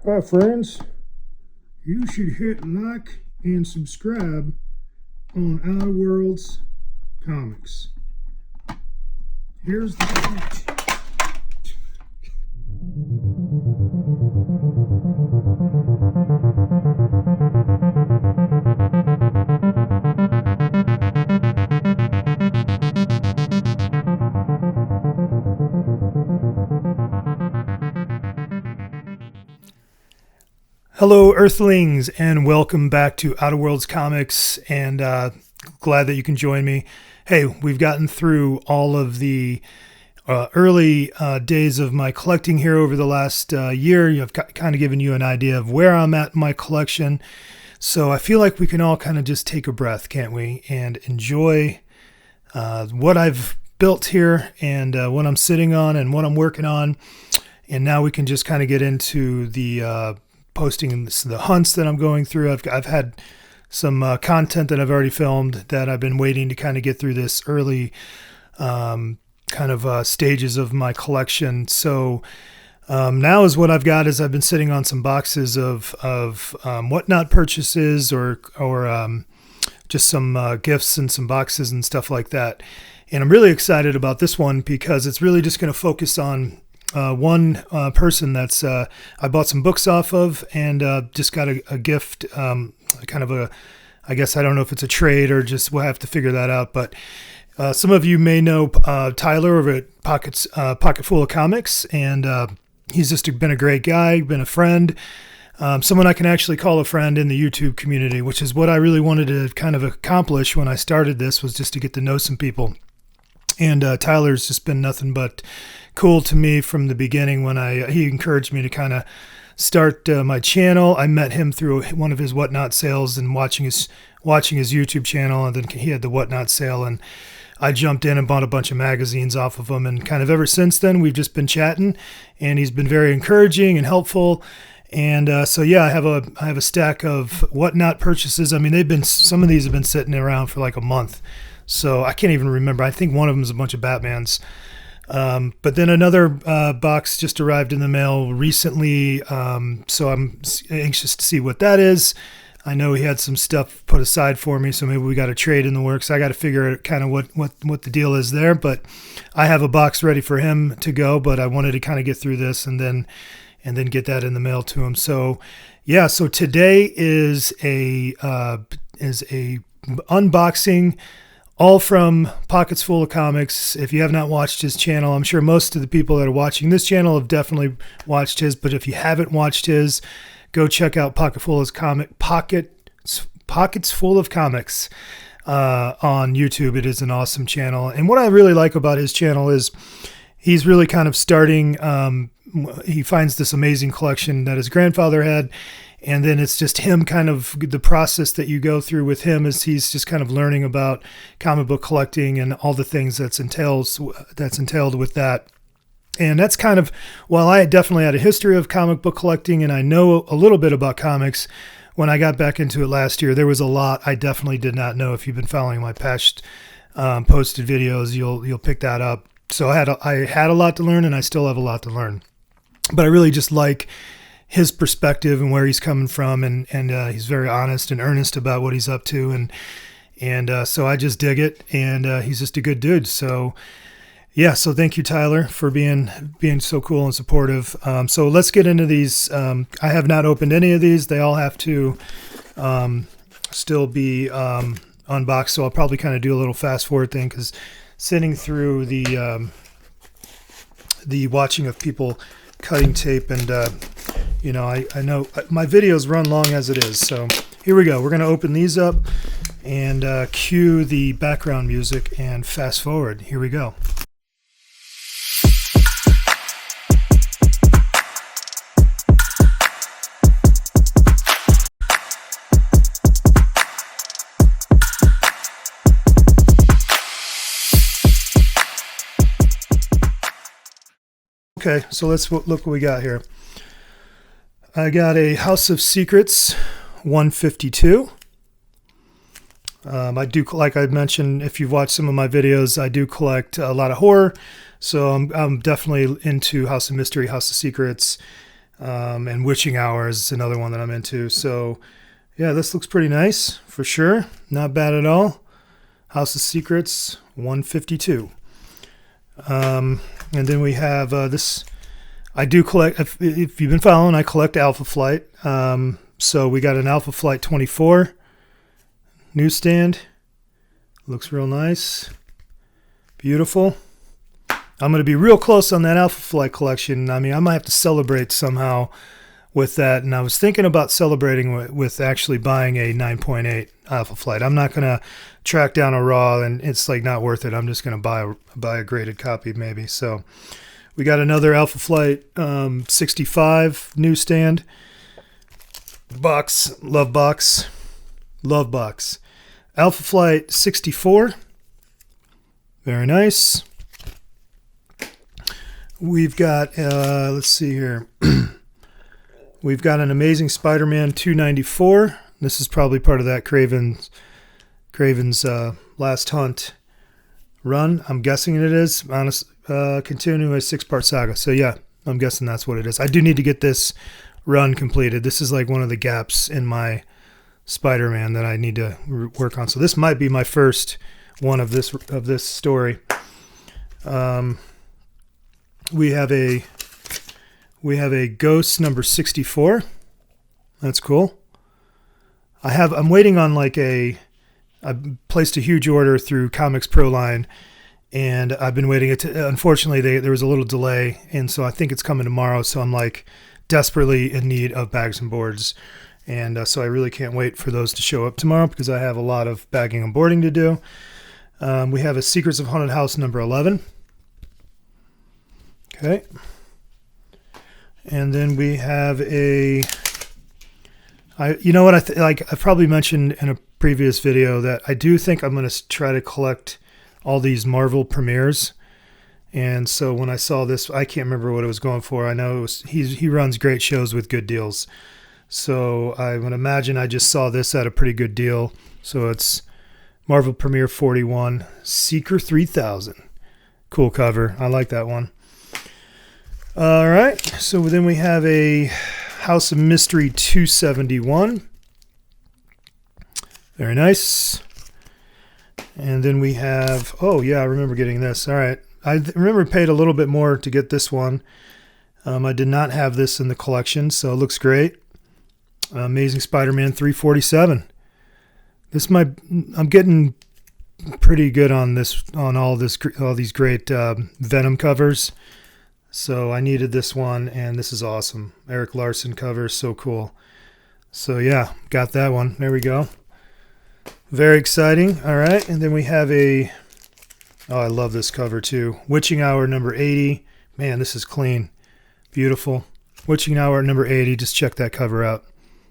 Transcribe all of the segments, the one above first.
Hi friends, you should hit like and subscribe on Outer Worlds Comics. Here's the tweet. Hello Earthlings, and welcome back to Outer Worlds Comics, and glad that you can join me. Hey, we've gotten through all of the early days of my collecting here over the last year. I've kind of given you an idea of where I'm at in my collection, so I feel like we can all kind of just take a breath, can't we, and enjoy what I've built here and what I'm sitting on and what I'm working on. And now we can just kind of get into the posting the hunts that I'm going through. I've had some content that I've already filmed that I've been waiting to kind of get through this early stages of my collection. So now is what I've got is I've been sitting on some boxes of whatnot purchases or just some gifts and some boxes and stuff like that. And I'm really excited about this one because it's really just going to focus on one person that's I bought some books off of and just got a gift, I guess I don't know if it's a trade or just we'll have to figure that out. But some of you may know Tyler over at Pocketfullofcomics, and he's just been a great guy, been a friend, someone I can actually call a friend in the YouTube community, which is what I really wanted to kind of accomplish when I started this, was just to get to know some people. And Tyler's just been nothing but cool to me from the beginning when he encouraged me to kind of start my channel. I met him through one of his Whatnot sales and watching his YouTube channel, and then he had the Whatnot sale, and I jumped in and bought a bunch of magazines off of him, and kind of ever since then we've just been chatting, and he's been very encouraging and helpful. And so yeah, I have a stack of Whatnot purchases. I mean, some of these have been sitting around for like a month. So I can't even remember. I think one of them is a bunch of Batmans. But then another box just arrived in the mail recently. So I'm anxious to see what that is. I know he had some stuff put aside for me, so maybe we got a trade in the works. I got to figure out kind of what the deal is there. But I have a box ready for him to go, but I wanted to kind of get through this and then get that in the mail to him. So yeah, so today is a unboxing, all from Pocketsfullofcomics. If you have not watched his channel, I'm sure most of the people that are watching this channel have definitely watched his, but if you haven't watched his, go check out Pocketsfullofcomics on YouTube. It is an awesome channel. And what I really like about his channel is he's really kind of starting, he finds this amazing collection that his grandfather had, and then it's just him kind of the process that you go through with him is he's just kind of learning about comic book collecting and all the things that's entailed with that. And that's kind of, while I definitely had a history of comic book collecting and I know a little bit about comics, when I got back into it last year, there was a lot I definitely did not know. If you've been following my past posted videos, you'll pick that up. So I had a lot to learn, and I still have a lot to learn. But I really just like his perspective and where he's coming from, and he's very honest and earnest about what he's up to, and so I just dig it, and he's just a good dude. So yeah, so thank you, Tyler, for being so cool and supportive. So let's get into these. I have not opened any of these. They all have to still be unboxed, so I'll probably kind of do a little fast forward thing, because sitting through the watching of people cutting tape, and I know my videos run long as it is. So here we go. We're going to open these up and cue the background music and fast forward. Here we go. Okay, so let's look what we got here. I got a House of Secrets 152. I do, like I mentioned, if you've watched some of my videos, I do collect a lot of horror. So I'm definitely into House of Mystery, House of Secrets. And Witching Hour is another one that I'm into. So yeah, this looks pretty nice for sure. Not bad at all. House of Secrets 152. And then we have this. I do collect, if you've been following, I collect Alpha Flight. So we got an Alpha Flight 24 newsstand. Looks real nice. Beautiful. I'm going to be real close on that Alpha Flight collection. I mean, I might have to celebrate somehow with that. And I was thinking about celebrating with actually buying a 9.8 Alpha Flight. I'm not going to track down a raw, and it's like not worth it. I'm just going to buy a graded copy maybe. So we got another Alpha Flight 65 newsstand box. Love box. Alpha Flight 64. Very nice. We've got, let's see here. We've got an Amazing Spider-Man 294. This is probably part of that Craven's Last Hunt run. I'm guessing it is. Continuing a 6-part saga. So yeah, I'm guessing that's what it is. I do need to get this run completed. This is like one of the gaps in my Spider-Man that I need to work on. So this might be my first one of this story. We have a Ghost number 64. That's cool. I'm waiting on I placed a huge order through Comics Pro Line, and I've been waiting. Unfortunately, there was a little delay, and so I think it's coming tomorrow. So I'm like desperately in need of bags and boards, and so I really can't wait for those to show up tomorrow because I have a lot of bagging and boarding to do. We have a Secrets of Haunted House number 11. Okay. And then we have you know what, I've probably mentioned in a previous video that I do think I'm going to try to collect all these Marvel premieres. And so when I saw this, I can't remember what it was going for. I know he runs great shows with good deals. So I would imagine I just saw this at a pretty good deal. So it's Marvel Premiere 41, Seeker 3000. Cool cover. I like that one. All right, so then we have a House of Mystery 271. Very nice. And then we have, oh yeah, I remember getting this. All right, I remember paid a little bit more to get this one. I did not have this in the collection, so it looks great. Amazing Spider-Man 347. I'm getting pretty good on this, on all these great Venom covers. So I needed this one, and this is awesome. Eric Larson cover, so cool. So yeah, got that one. There we go. Very exciting. All right, and then we have oh, I love this cover too. Witching Hour number 80. Man, this is clean. Beautiful. Witching Hour number 80. Just check that cover out.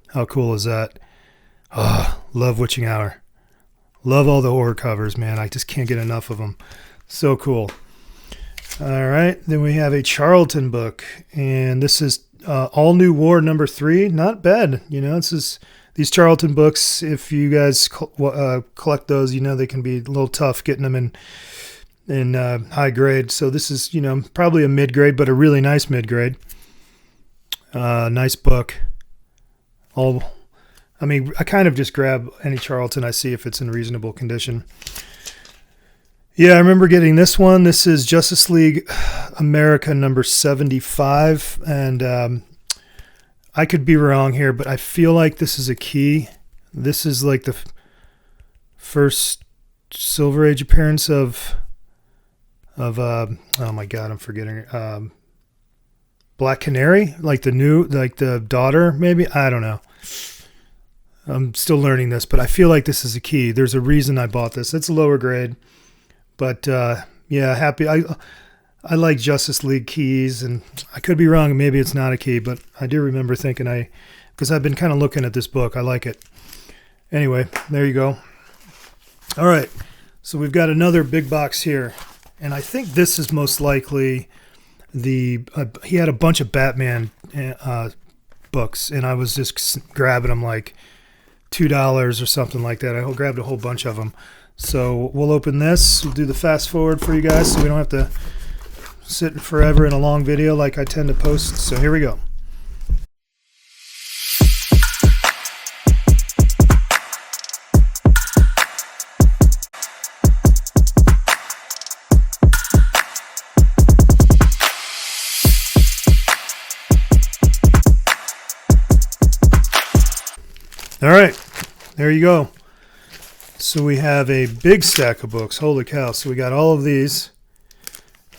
How cool is that? Oh, love Witching Hour. Love all the horror covers, man. I just can't get enough of them. So cool. All right, then we have a Charlton book, and this is All New War number 3. Not bad, you know. These Charlton books. If you guys collect those, you know they can be a little tough getting them in high grade. So this is, you know, probably a mid grade, but a really nice mid grade. Nice book. I kind of just grab any Charlton I see if it's in reasonable condition. Yeah, I remember getting this one. This is Justice League America number 75. And I could be wrong here, but I feel like this is a key. This is like the first Silver Age appearance of oh my God, I'm forgetting. Black Canary? Like the daughter, maybe? I don't know. I'm still learning this, but I feel like this is a key. There's a reason I bought this. It's a lower grade. But yeah, happy. I like Justice League keys, and I could be wrong. Maybe it's not a key, but I do remember thinking because I've been kind of looking at this book. I like it. Anyway, there you go. All right, so we've got another big box here, and I think this is most likely he had a bunch of Batman books, and I was just grabbing them like $2 or something like that. I grabbed a whole bunch of them. So we'll open this. We'll do the fast forward for you guys so we don't have to sit forever in a long video like I tend to post. So here we go. All right, there you go. So we have a big stack of books. Holy cow. So we got all of these.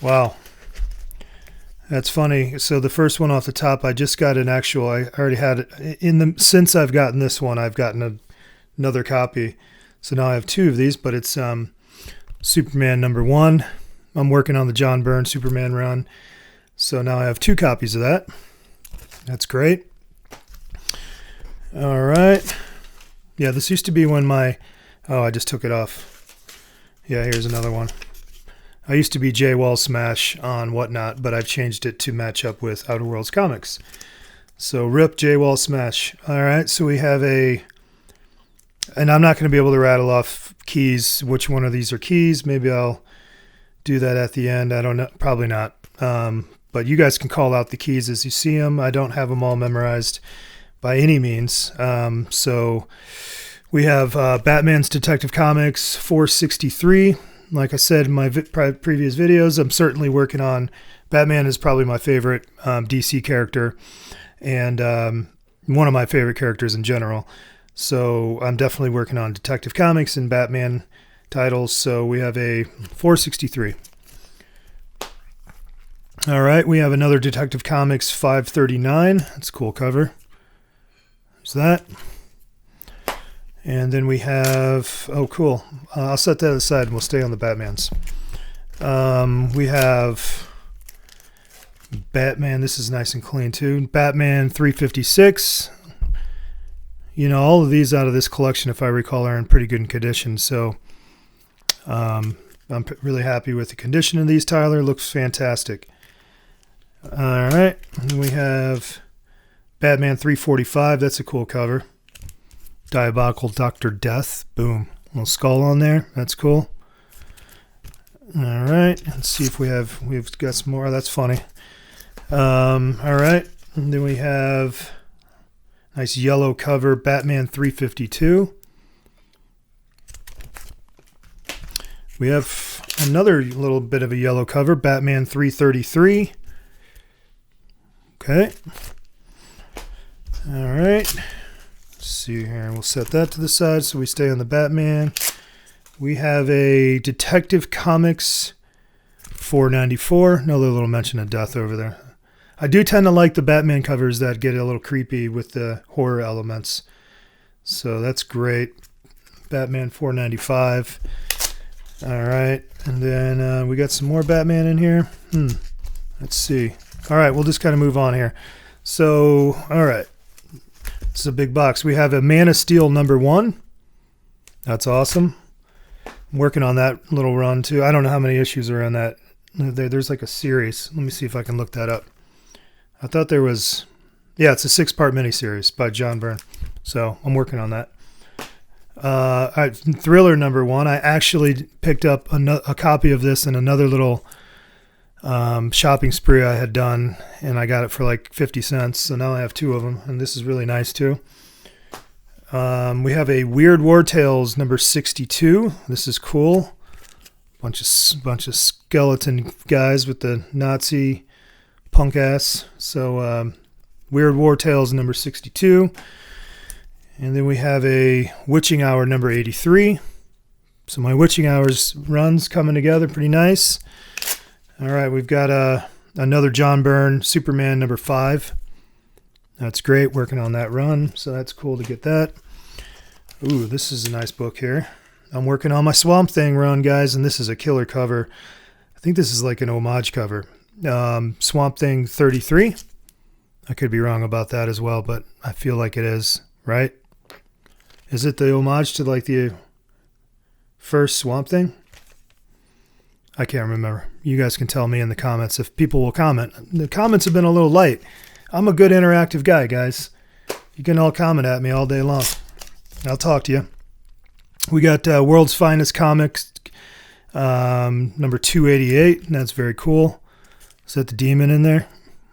Wow. That's funny. So the first one off the top, I just got an actual, I already had it since I've gotten this one, I've gotten another copy. So now I have two of these, but it's Superman #1. I'm working on the John Byrne Superman run. So now I have two copies of that. That's great. All right. Yeah, this used to be when oh, I just took it off. Yeah, here's another one. I used to be J. Wall Smash on Whatnot, but I've changed it to match up with Outer Worlds Comics. So rip J. Wall Smash. All right, so we have and I'm not going to be able to rattle off keys, which one of these are keys. Maybe I'll do that at the end. I don't know. Probably not. But you guys can call out the keys as you see them. I don't have them all memorized by any means. So we have Batman's Detective Comics 463. Like I said in my previous videos, I'm certainly working on Batman is probably my favorite DC character and one of my favorite characters in general. So I'm definitely working on Detective Comics and Batman titles. So we have a 463. All right, we have another Detective Comics 539. That's a cool cover. There's that. And then we have, oh, cool. I'll set that aside and we'll stay on the Batmans. We have Batman. This is nice and clean too. Batman 356. You know, all of these out of this collection, if I recall, are in pretty good condition. So I'm really happy with the condition of these, Tyler. Looks fantastic. All right. And then we have Batman 345. That's a cool cover. Diabolical Dr. Death. Boom. Little skull on there. That's cool. All right. Let's see if we've got some more. That's funny. All right. And then we have nice yellow cover, Batman 352. We have another little bit of a yellow cover, Batman 333. Okay. All right. Let's see here. We'll set that to the side so we stay on the Batman. We have a Detective Comics 494. Another little mention of death over there. I do tend to like the Batman covers that get a little creepy with the horror elements. So that's great. Batman 495. All right. And then we got some more Batman in here. Let's see. All right. We'll just kind of move on here. So, all right. This is a big box. We have a Man of Steel #1. That's awesome. I'm working on that little run too. I don't know how many issues are in that. There's like a series. Let me see if I can look that up. I thought there was, yeah, it's a 6-part miniseries by John Byrne. So I'm working on that. Thriller #1. I actually picked up a copy of this in another little shopping spree I had done, and I got it for like 50 cents. So now I have two of them, and this is really nice too. We have a Weird War Tales #62. This is cool. Bunch of skeleton guys with the Nazi punk ass. So Weird War Tales #62. And then we have a Witching Hour #83. So my Witching Hours runs coming together pretty nice. All right, we've got another John Byrne Superman #5. That's great, working on that run. So that's cool to get that. Ooh, this is a nice book here. I'm working on my Swamp Thing run, guys, and this is a killer cover. I think this is like an homage cover. Swamp Thing 33. I could be wrong about that as well, but I feel like it is, right? Is it the homage to like the first Swamp Thing? I can't remember. You guys can tell me in the comments if people will comment. The comments have been a little light. I'm a good interactive guy, guys. You can all comment at me all day long. I'll talk to you. We got World's Finest Comics #288. And that's very cool. Is that the demon in there?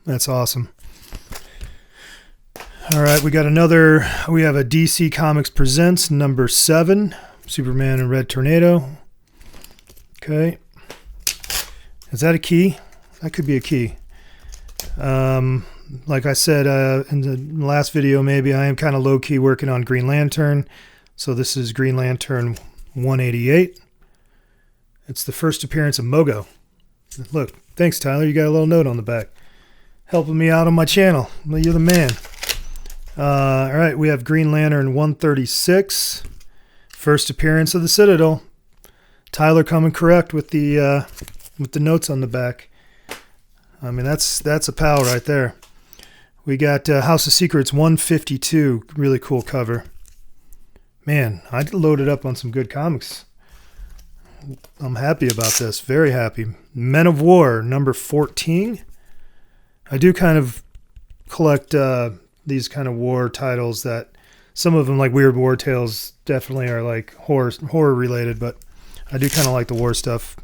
That's awesome. All right, we have a DC Comics Presents #7, Superman and Red Tornado. Okay. Is that a key? That could be a key. like I said in the last video, maybe I am kind of low-key working on Green Lantern. So this is Green Lantern 188. It's the first appearance of Mogo. Look, thanks, Tyler. You got a little note on the back. Helping me out on my channel. Well, you're the man. All right, we have Green Lantern 136. First appearance of the Citadel. Tyler coming correct with the notes on the back. I mean, that's a pal right there. We got House of Secrets 152. Really cool cover. Man, I loaded up on some good comics. I'm happy about this. Very happy. Men of War, number 14. I do kind of collect these kind of war titles that some of them, like Weird War Tales, definitely are like horror related, but I do kind of like the war stuff.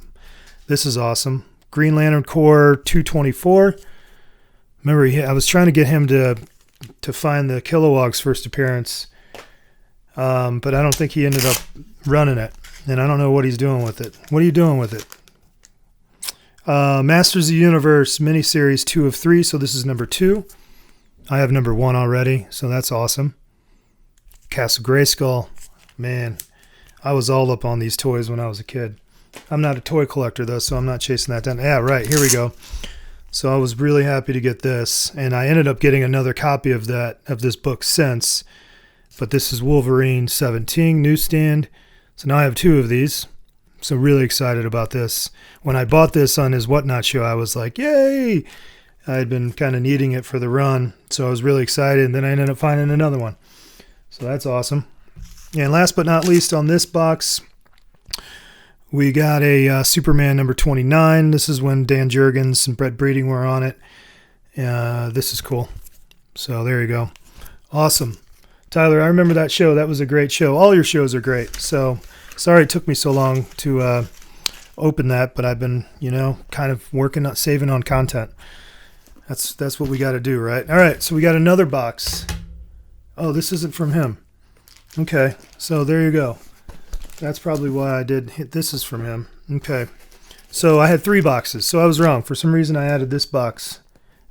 This is awesome. Green Lantern Corps 224. Remember, I was trying to get him to find the Kilowog's first appearance, but I don't think he ended up running it, and I don't know what he's doing with it. What are you doing with it? Masters of the Universe miniseries 2 of 3, so this is number 2. I have number 1 already, so that's awesome. Castle Grayskull. Man, I was all up on these toys when I was a kid. I'm not a toy collector, though, so I'm not chasing that down. Yeah, right, here we go. So I was really happy to get this, and I ended up getting another copy of this book since. But this is Wolverine 17 newsstand. So now I have 2 of these. So really excited about this. When I bought this on his Whatnot show, I was like, yay! I had been kind of needing it for the run, so I was really excited, and then I ended up finding another one. So that's awesome. And last but not least on this box, we got a Superman number 29. This is when Dan Jurgens and Brett Breeding were on it. This is cool. So there you go. Awesome. Tyler, I remember that show. That was a great show. All your shows are great. So sorry it took me so long to open that, but I've been, kind of working on saving on content. That's what we got to do, right? All right, so we got another box. Oh, this isn't from him. Okay, so there you go. That's probably why I did hit. This is from him. Okay, so I had 3 boxes, so I was wrong. For some reason, I added this box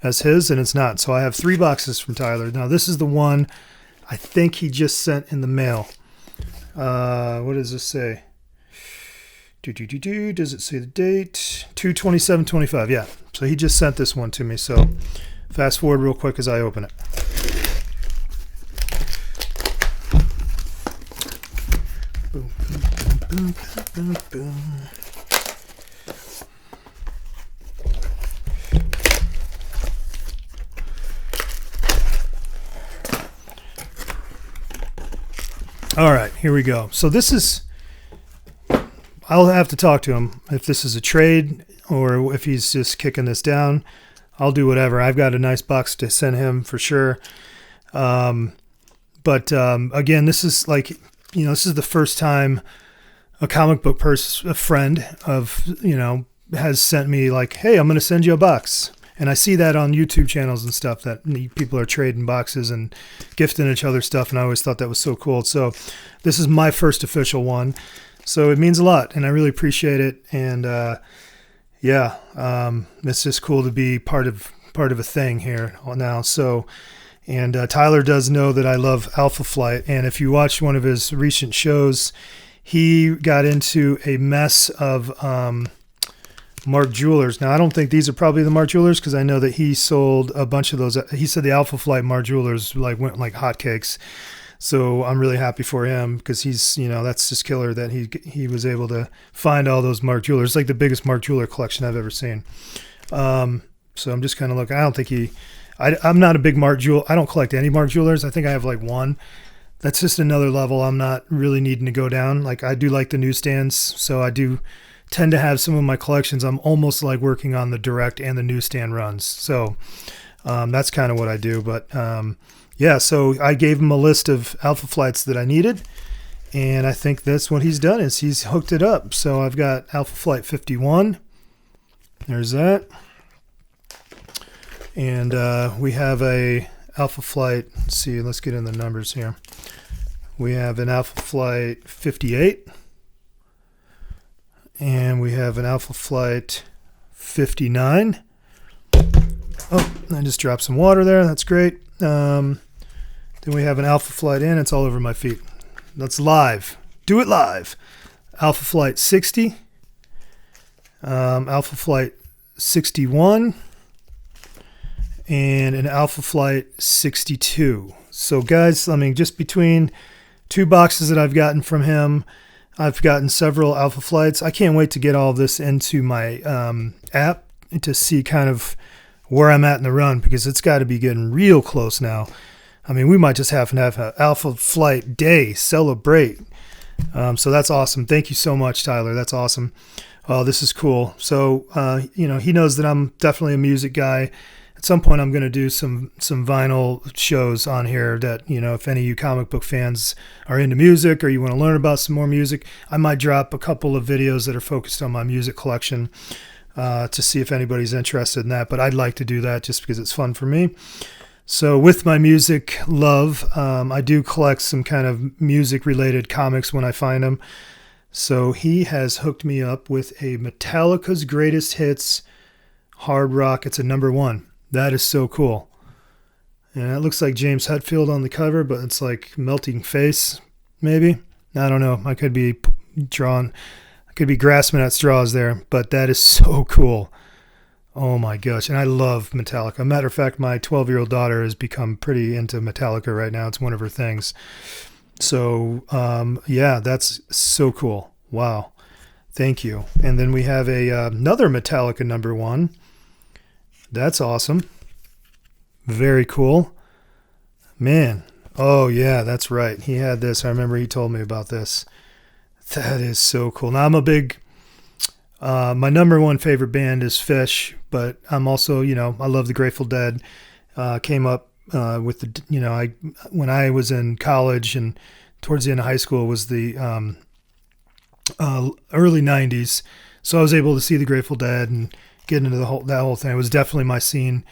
as his, and it's not. So I have 3 boxes from Tyler. Now, this is the one I think he just sent in the mail. What does this say? Does it say the date? 2/27/25. Yeah. So he just sent this one to me. So fast forward real quick as I open it. Boom, boom, boom, boom, boom, boom. All right, here we go. So this is, I'll have to talk to him if this is a trade or if he's just kicking this down. I'll do whatever. I've got a nice box to send him for sure. But again, this is like, this is the first time a comic book a friend of, has sent me like, hey, I'm going to send you a box. And I see that on YouTube channels and stuff that people are trading boxes and gifting each other stuff. And I always thought that was so cool. So this is my first official one. So it means a lot and I really appreciate it. And it's just cool to be part of a thing here now. So, and Tyler does know that I love Alpha Flight. And if you watch one of his recent shows, he got into a mess of Mark Jewelers. Now, I don't think these are probably the Mark Jewelers because I know that he sold a bunch of those. He said the Alpha Flight Mark Jewelers went like hotcakes. So I'm really happy for him because he's, that's just killer that he was able to find all those Mark Jewelers. It's like the biggest Mark Jeweler collection I've ever seen. So I'm just kind of looking. I don't think I'm not a big Mark Jewel. I don't collect any Mark Jewelers. I think I have like one. That's just another level I'm not really needing to go down. Like I do like the newsstands. So I do tend to have some of my collections. I'm almost like working on the direct and the newsstand runs. So that's kind of what I do. But so I gave him a list of Alpha Flights that I needed. And I think that's what he's done is he's hooked it up. So I've got Alpha Flight 51. There's that. And we have a Alpha Flight. Let's see. Let's get in the numbers here. We have an Alpha Flight 58. And we have an Alpha Flight 59. Oh, I just dropped some water there. That's great. Then we have an Alpha Flight in. It's all over my feet. That's live. Do it live. Alpha Flight 60. Alpha Flight 61. And an Alpha Flight 62. So guys, I mean, just between 2 boxes that I've gotten from him, I've gotten several Alpha Flights. I can't wait to get all of this into my app to see kind of where I'm at in the run, because it's got to be getting real close now. I mean, we might just have to have an Alpha Flight day, celebrate. So that's awesome. Thank you so much, Tyler. That's awesome. Oh, this is cool. So, you know, he knows that I'm definitely a music guy. At some point, I'm going to do some vinyl shows on here that, you know, if any of you comic book fans are into music or you want to learn about some more music, I might drop a couple of videos that are focused on my music collection to see if anybody's interested in that. But I'd like to do that just because it's fun for me. So with my music love, I do collect some kind of music-related comics when I find them. So he has hooked me up with a Metallica's Greatest Hits hard rock. It's a #1. That is so cool. And it looks like James Hetfield on the cover, but it's like melting face, maybe. I don't know. I could be grasping at straws there, but that is so cool. Oh my gosh. And I love Metallica. Matter of fact, my 12-year-old daughter has become pretty into Metallica right now. It's one of her things. So, yeah, that's so cool. Wow. Thank you. And then we have another Metallica #1. That's awesome. Very cool. Man. Oh, yeah, that's right. He had this. I remember he told me about this. That is so cool. Now, I'm a big, my #1 favorite band is Phish, but I'm also, you know, I love the Grateful Dead. Came up with the, you know, when I was in college and towards the end of high school was the early 90s. So I was able to see the Grateful Dead and get into that whole thing. It was definitely my scene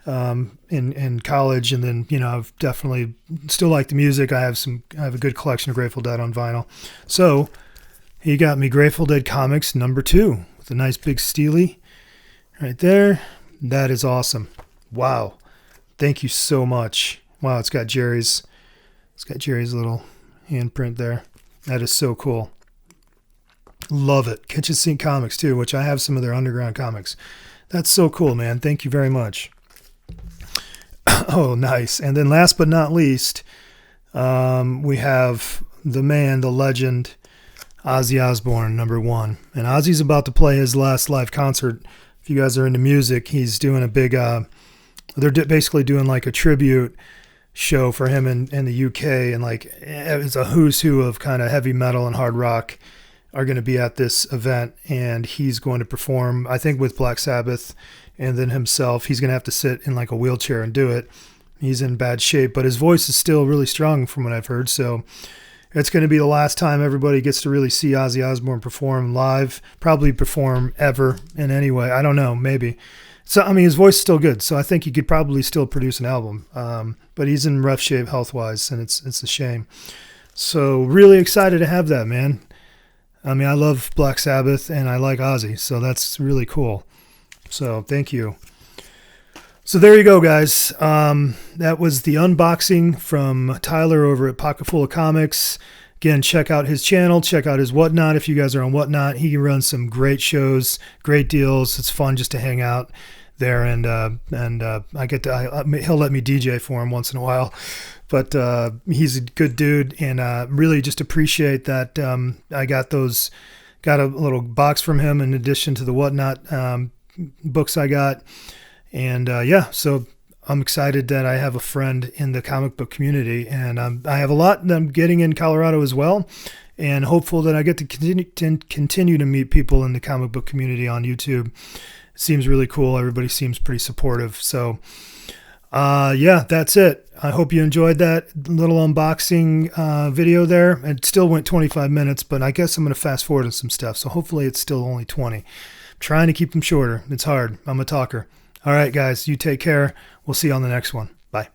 in college, and then, you know, I've definitely still like the music. I have a good collection of Grateful Dead on vinyl. So he got me Grateful Dead Comics #2 with a nice big Steely right there. That is awesome. Wow. Thank you so much. Wow, it's got Jerry's little handprint there. That is so cool. Love it. Kitchen Sink Comics too, which I have some of their underground comics. That's so cool, man. Thank you very much. Oh, nice. And then last but not least, we have the man, the legend, Ozzy Osbourne, #1. And Ozzy's about to play his last live concert. If you guys are into music, he's doing a big, they're basically doing like a tribute show for him in the UK. And like, it's a who's who of kind of heavy metal and hard rock are going to be at this event, and he's going to perform, I think, with Black Sabbath, and then himself. He's going to have to sit in like a wheelchair and do it. He's in bad shape, but his voice is still really strong from what I've heard. So it's going to be the last time everybody gets to really see Ozzy Osbourne perform live, probably perform ever in any way. I don't know, maybe. So, I mean, his voice is still good, so I think he could probably still produce an album. But he's in rough shape health-wise, and it's a shame. So really excited to have that, man. I mean, I love Black Sabbath and I like Ozzy, so that's really cool. So thank you. So there you go, guys. That was the unboxing from Tyler over at Pocketfullofcomics. Again, check out his channel, check out his Whatnot. If you guys are on Whatnot, he runs some great shows, great deals. It's fun just to hang out there, and I get to, he'll let me DJ for him once in a while. But he's a good dude, and really just appreciate that I got a little box from him in addition to the Whatnot books I got. And yeah, so I'm excited that I have a friend in the comic book community, and I have a lot that I'm getting in Colorado as well, and hopeful that I get to continue to meet people in the comic book community on YouTube. It seems really cool. Everybody seems pretty supportive. So yeah, that's it. I hope you enjoyed that little unboxing video there. It still went 25 minutes, but I guess I'm going to fast forward to some stuff. So hopefully it's still only 20. I'm trying to keep them shorter. It's hard. I'm a talker. All right, guys, you take care. We'll see you on the next one. Bye.